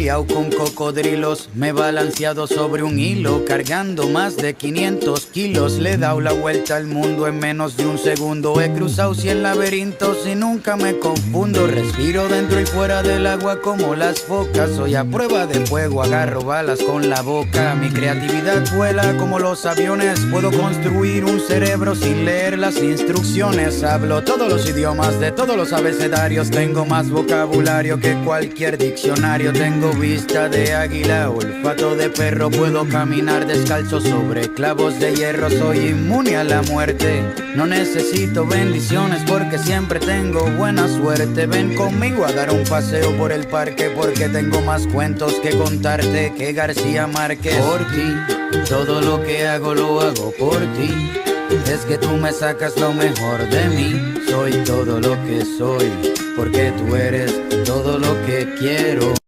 peleado con cocodrilos, me he balanceado sobre un hilo, cargando más de 500 kilos. Le he dado la vuelta al mundo en menos de un segundo. He cruzado 100 laberintos y nunca me confundo. Respiro dentro y fuera del agua como las focas. Soy a prueba de fuego, agarro balas con la boca. Mi creatividad vuela como los aviones. Puedo construir un cerebro sin leer las instrucciones. Hablo todos los idiomas de todos los abecedarios. Tengo más vocabulario que cualquier diccionario. Tengo vista de águila, olfato de perro. Puedo caminar descalzo sobre clavos de hierro. Soy inmune a la muerte. No necesito bendiciones porque siempre tengo buena suerte. Ven conmigo a dar un paseo por el parque porque tengo más cuentos que contarte que García Márquez. Por ti, todo lo que hago lo hago por ti. Es que tú me sacas lo mejor de mí. Soy todo lo que soy porque tú eres todo lo que quiero.